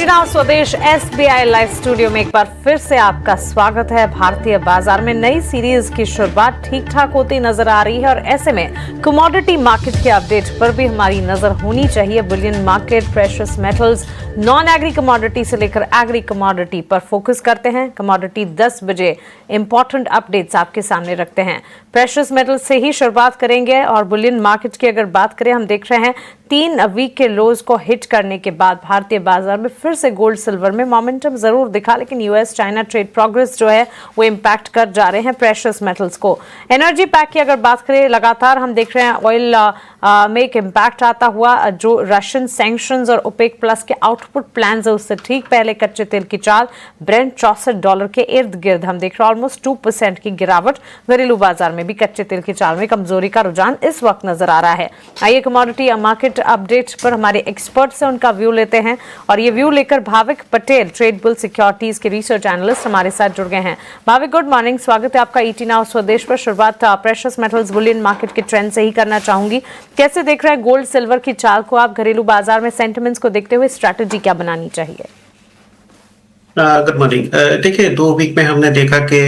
Now स्वदेश SBI live studio में एक बार फिर से आपका स्वागत है। भारतीय बाजार में नई सीरीज की शुरुआत ठीक ठाक होती नजर आ रही है और ऐसे में कमोडिटी मार्केट के अपडेट पर भी हमारी नजर होनी चाहिए। Boolean market, precious metals, non agree commodity से लेकर एग्री कमोडिटी पर फोकस करते हैं। कमोडिटी 10 बजे इंपॉर्टेंट अपडेट्स आपके सामने रखते हैं। प्रेशियस मेटल्स से ही शुरुआत करेंगे और बुलियन मार्केट की अगर बात करें, हम देख रहे हैं 3 वीक के लोज को हिट करने के बाद भारतीय बाजार में फिर से गोल्ड सिल्वर में मोमेंटम जरूर दिखा, लेकिन यूएस चाइना ट्रेड प्रोग्रेस जो है वो इंपैक्ट कर जा रहे हैं प्रेशियस मेटल्स को। एनर्जी पैक की अगर बात करें, लगातार हम देख रहे हैं ऑयल में एक इंपैक्ट आता हुआ। जो रशियन सैंक्शंस और ओपेक प्लस के आउटपुट प्लान है उससे ठीक पहले कच्चे तेल की चाल ब्रेंट $64 के इर्द गिर्द हम देख रहे हैं ऑलमोस्ट 2% की गिरावट। घरेलू बाजार में भी कच्चे तेल की चाल में कमजोरी का रुझान इस वक्त नजर आ रहा है। आइए कमोडिटी मार्केट अपडेट पर हमारे एक्सपर्ट से उनका व्यू लेते हैं और ये व्यू लेकर Bhavik Patel, trade bull securities के रिसर्च एनालिस्ट हमारे साथ जुड़ गए हैं। भाविक, गुड मॉर्निंग, स्वागत है आपका ET नाउ स्वदेश पर। शुरुआत प्रेशियस मेटल्स बुलियन मार्केट के ट्रेंड से ही करना चाहूंगी। कैसे देख रहे हैं गोल्ड सिल्वर की चाल को आप? घरेलू बाजार में सेंटिमेंट्स को देखते हुए स्ट्रैटेजी क्या बनानी चाहिए? Good morning. देखिए, 2 वीक में हमने देखा कि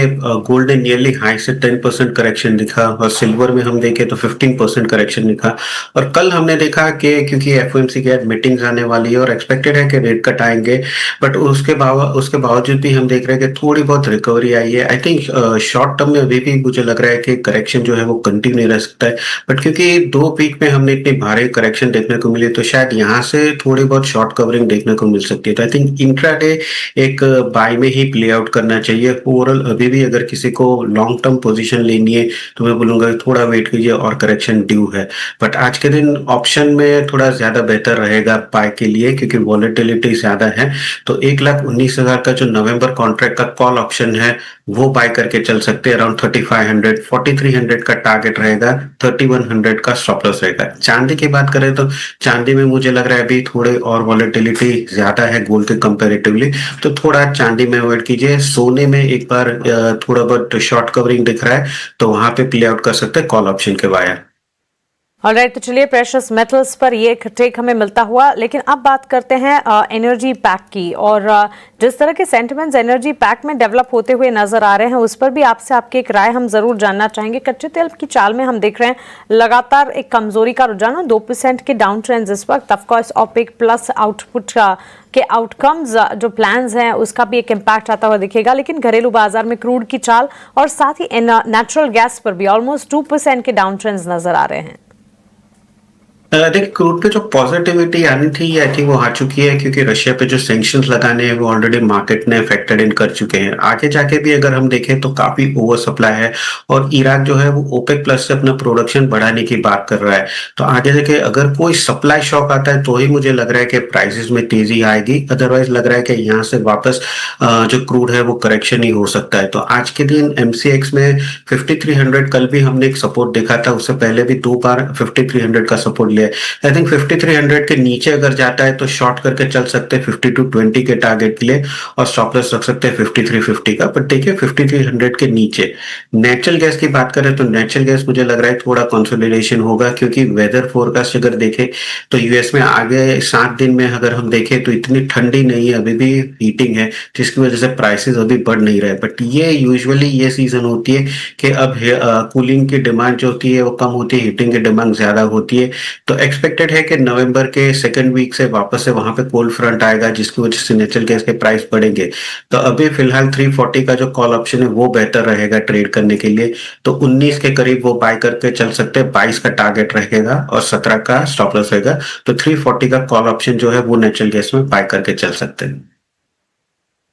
गोल्ड ने नियरली हाई से 10% करेक्शन दिखा और सिल्वर में हम देखें तो 15% करेक्शन दिखा। और कल हमने देखा कि क्योंकि FOMC के मीटिंग्स आने वाली है और एक्सपेक्टेड है कि रेट कट आएंगे, बट उसके बावजूद भी हम देख रहे हैं कि थोड़ी बहुत रिकवरी आई है। आई थिंक शॉर्ट टर्म में अभी भी मुझे लग रहा है कि करेक्शन जो है वो कंटिन्यू रह सकता है, बट क्योंकि 2 वीक में हमने इतनी भारी करेक्शन देखने को मिली तो शायद यहाँ से थोड़ी बहुत शॉर्ट कवरिंग देखने को मिल सकती है। तो आई थिंक इंट्राडे एक बाय में ही प्ले आउट करना चाहिए। ओवरऑल अभी भी अगर किसी को लॉन्ग टर्म पोजीशन लेनी है तो मैं बोलूंगा थोड़ा वेट कीजिए और करेक्शन ड्यू है। बट आज के दिन ऑप्शन में थोड़ा ज्यादा बेहतर रहेगा बाय के लिए, क्योंकि वॉलेटिलिटी ज्यादा है। तो 1,19,000 का जो नवंबर कॉन्ट्रैक्ट का कॉल ऑप्शन है वो बाय करके चल सकते हैं। अराउंड 3500, 4300 का टारगेट रहेगा, 3100 का स्टॉप लॉस रहेगा। चांदी की बात करें तो चांदी में मुझे लग रहा है अभी थोड़े और वॉलेटिलिटी ज्यादा है गोल्ड के कंपैरेटिवली, तो थोड़ा चांदी में अवॉइड कीजिए। सोने में एक बार थोड़ा बहुत शॉर्ट कवरिंग दिख रहा है तो वहां पे प्ले आउट कर सकते हैं कॉल ऑप्शन के बाय। ऑलराइट, तो चलिए प्रेशियस मेटल्स पर ये एक टेक हमें मिलता हुआ, लेकिन अब बात करते हैं एनर्जी पैक की। और जिस तरह के सेंटिमेंट्स एनर्जी पैक में डेवलप होते हुए नजर आ रहे हैं उस पर भी आपसे आपकी एक राय हम जरूर जानना चाहेंगे। कच्चे तेल की चाल में हम देख रहे हैं लगातार एक कमजोरी का रुझान, 2% के डाउन ट्रेंड्स इस वक्त। ऑफकोर्स ओपेक प्लस आउटपुट के आउटकम्स जो प्लान्स हैं उसका भी एक इम्पैक्ट आता हुआ दिखेगा, लेकिन घरेलू बाजार में क्रूड की चाल और साथ ही नेचुरल गैस पर भी ऑलमोस्ट 2% के डाउन ट्रेंड्स नजर आ रहे हैं। देखिए, क्रूड पे जो पॉजिटिविटी आनी थी आई थिंक वो आ चुकी है, क्योंकि रशिया पे जो सैंक्शंस लगाने हैं वो ऑलरेडी मार्केट ने फैक्टर्ड इन कर चुके हैं। आगे जाके भी अगर हम देखें तो काफी ओवर सप्लाई है और इराक जो है वो ओपेक प्लस से अपना प्रोडक्शन बढ़ाने की बात कर रहा है। तो आगे जाके अगर कोई सप्लाई शॉक आता है तो ही मुझे लग रहा है कि प्राइसेस में तेजी आएगी, अदरवाइज लग रहा है कि यहाँ से वापस जो क्रूड है वो करेक्शन ही हो सकता है। तो आज के दिन MCX में 5300 कल भी हमने एक सपोर्ट देखा था, उससे पहले भी 2 बार 5300 का सपोर्ट। आई थिंक 5300 के नीचे अगर जाता है तो शॉर्ट करके चल सकते हैं 5220 के टारगेट के लिए और स्टॉप लॉस रख सकते हैं 5350 का। बट देखिए 5300 के नीचे नेचुरल गैस की बात करें तो नेचुरल गैस मुझे लग रहा है थोड़ा कंसोलिडेशन होगा, क्योंकि वेदर फोरकास्ट अगर देखें तो यूएस में आगे 7 दिन में अगर हम देखें तो इतनी ठंडी नहीं है, अभी भी हीटिंग है, जिसकी वजह से प्राइसेस अभी बढ़ नहीं रहे। बट ये यूजुअली ये सीजन होती है कि अब कूलिंग की डिमांड जो होती है वो कम होती है, हीटिंग की डिमांड ज्यादा होती है। तो एक्सपेक्टेड है कि नवंबर के 2nd वीक से वापस से वहां पे कोल्ड फ्रंट आएगा, जिसकी वजह से नेचुरल गैस के प्राइस बढ़ेंगे। तो अभी फिलहाल 340 का जो कॉल ऑप्शन है वो बेहतर रहेगा ट्रेड करने के लिए। तो 19 के करीब वो बाय करके चल सकते हैं, 22 का टारगेट रहेगा और 17 का स्टॉप लॉस रहेगा। तो 340 का कॉल ऑप्शन जो है वो नेचुरल गैस में बाय करके चल सकते हैं।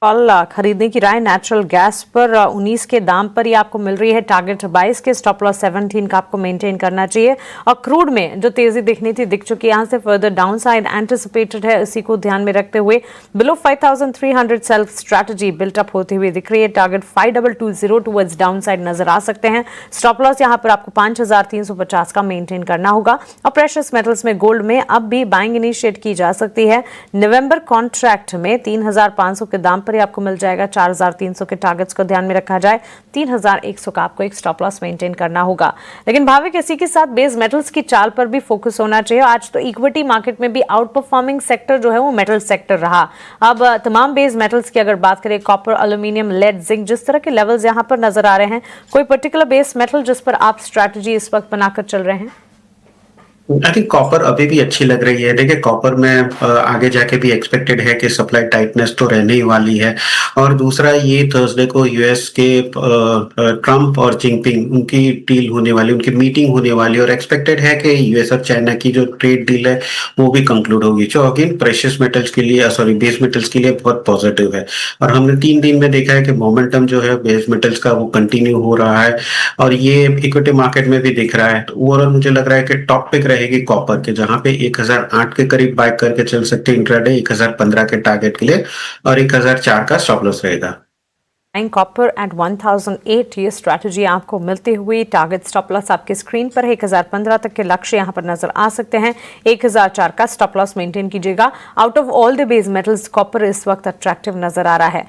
कॉल खरीदने की राय नेचुरल गैस पर 19 के दाम पर ही आपको मिल रही है, टारगेट 22 के, स्टॉप लॉस 17 का आपको मेंटेन करना चाहिए। और क्रूड में जो तेजी दिखनी थी दिख चुकी है, यहाँ से फर्दर डाउनसाइड एंटिसिपेटेड है, इसी को ध्यान में रखते हुए बिलो 5300 सेल्फ स्ट्रैटेजी बिल्टअप होती हुई दिख रही है। टारगेट 5220 टुवर्ड्स डाउनसाइड नजर आ सकते हैं। स्टॉप लॉस यहाँ पर आपको 5350 का मेंटेन करना होगा। और प्रेशियस मेटल्स में गोल्ड में अब भी बाइंग इनिशिएट की जा सकती है। नवंबर कॉन्ट्रैक्ट में 3500 के दाम पर ही आपको मिल जाएगा। 4,300 के टारगेट्स को ध्यान में रखा जाए, 3,100 का आपको एक स्टॉप लॉस मेंटेन करना होगा। लेकिन भाविक इसी के साथ बेस मेटल्स की चाल पर भी फोकस होना चाहिए। आज तो इक्विटी मार्केट में भी आउट परफॉर्मिंग सेक्टर जो है वो मेटल सेक्टर रहा। अब तमाम बेस मेटल्स की अगर बात करें, कॉपर, एल्यूमिनियम, लेड, जिंक, जिस तरह के लेवल्स यहां पर नजर आ रहे हैं, कोई पर्टिकुलर बेस मेटल जिस पर आप स्ट्रैटेजी इस वक्त बनाकर चल रहे हैं? आई थिंक कॉपर अभी भी अच्छी लग रही है। देखिए कॉपर में आगे जाके भी एक्सपेक्टेड है कि सप्लाई टाइटनेस तो रहने ही वाली है। और दूसरा, ये थर्सडे को यूएस के ट्रम्प और जिनपिंग उनकी डील होने वाली, उनकी मीटिंग होने वाली, और एक्सपेक्टेड है कि यूएस और चाइना की जो ट्रेड डील है वो भी कंक्लूड होगी, जो अगेन प्रेशियस मेटल्स के लिए, सॉरी, बेस मेटल्स के लिए बहुत पॉजिटिव है। और हमने 3 दिन में देखा है कि मोमेंटम जो है बेस मेटल्स का वो कंटिन्यू हो रहा है, और ये इक्विटी मार्केट में भी दिख रहा है। तो ओवरऑल मुझे लग रहा है कि टॉप पिक रहेगी कॉपर के, जहां पे 1008 के करीब बाय करके चल सकते हैं इंट्राडे, 1015 के टारगेट के लिए, और 1004 का स्टॉप लॉस रहेगा। कॉपर एट 1008, ये स्ट्रैटेजी आपको मिलती हुई। टारगेट स्टॉप लॉस आपकी स्क्रीन पर है। 1015 तक के लक्ष्य यहां पर नजर आ सकते हैं। 1004 का स्टॉप लॉस मेंटेन कीजिएगा। Out of all the base metals copper इस वक्त अट्रैक्टिव नजर आ रहा है।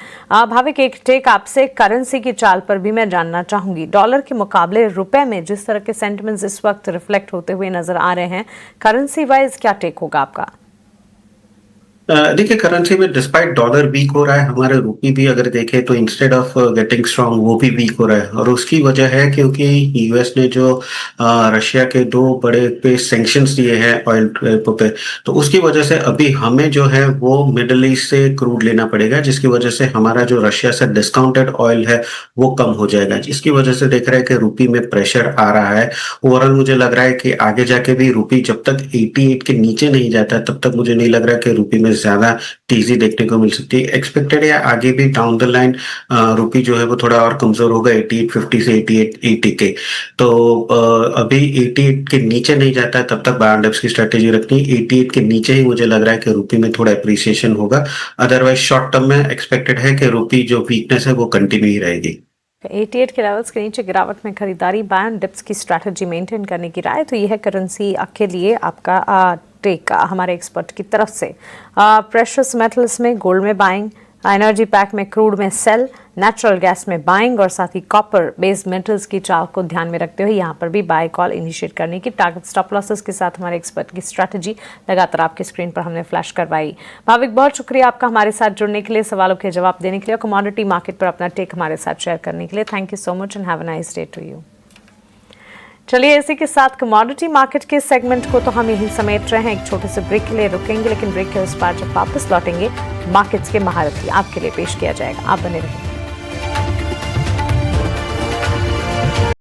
भाविक, एक टेक आपसे करेंसी की चाल पर भी मैं जानना चाहूंगी। डॉलर के मुकाबले रुपए में जिस तरह के सेंटिमेंट्स इस वक्त रिफ्लेक्ट होते हुए नजर आ रहे हैं, करेंसी वाइज क्या टेक होगा आपका? देखिए करेंसी में डिस्पाइट डॉलर वीक हो रहा है, हमारे रुपी भी अगर देखें तो इंस्टेड ऑफ गेटिंग स्ट्रांग वो भी वीक हो रहा है। और उसकी वजह है क्योंकि यूएस ने जो रशिया के 2 बड़े पे सैंक्शंस दिए हैं ऑयल पे, तो उसकी वजह से अभी हमें जो है वो मिडल ईस्ट से क्रूड लेना पड़ेगा, जिसकी वजह से हमारा जो रशिया से डिस्काउंटेड ऑयल है वो कम हो जाएगा, जिसकी वजह से देख रहे हैं कि रुपी में प्रेशर आ रहा है। ओवरऑल मुझे लग रहा है कि आगे जाके भी रुपी जब तक 88 के नीचे नहीं जाता तब तक मुझे नहीं लग रहा कि रुपी में ज्यादा तेजी देखने को मिल सकती है। एक्सपेक्टेड है आगे भी डाउन द लाइन रुपी जो है वो थोड़ा और कमजोर होगा 8850 से 8880 के। तो अभी 88 के नीचे नहीं जाता है तब तक बाय एंड डिप्स की स्ट्रेटेजी रखनी। 88 के नीचे ही मुझे लग रहा है कि रुपी में थोड़ा अप्रिसिएशन होगा। अदरवाइज शॉर्ट टर्म में एक्सपेक्टेड है कि रुपी जो वीकनेस है वो कंटिन्यू ही रहेगी। 88 के लेवल्स के नीचे गिरावट में खरीदारी, बाय एंड डिप्स की स्ट्रैटेजी मेंटेन करने की राय। तो यह है करेंसी के लिए आपका टेक हमारे एक्सपर्ट की तरफ से। प्रेशियस मेटल्स में गोल्ड में बाइंग, एनर्जी पैक में क्रूड में सेल, नेचुरल गैस में बाइंग, और साथ ही कॉपर बेस मेटल्स की चाल को ध्यान में रखते हुए यहां पर भी बाय कॉल इनिशिएट करने की टारगेट स्टॉप लॉसेस के साथ हमारे एक्सपर्ट की स्ट्रैटेजी लगातार आपकी स्क्रीन पर हमने फ्लैश करवाई। भाविक, बहुत शुक्रिया आपका हमारे साथ जुड़ने के लिए, सवालों के जवाब देने के लिए, कमोडिटी मार्केट पर अपना टेक हमारे साथ शेयर करने के लिए। Thank you so much and have a nice day to you. चलिए, इसी के साथ कमोडिटी मार्केट के सेगमेंट को तो हम यही समेट रहे हैं। एक छोटे से ब्रेक के लिए रुकेंगे, लेकिन ब्रेक के उस पार जब वापस लौटेंगे मार्केट्स के महारथी आपके लिए पेश किया जाएगा। आप बने रहिए।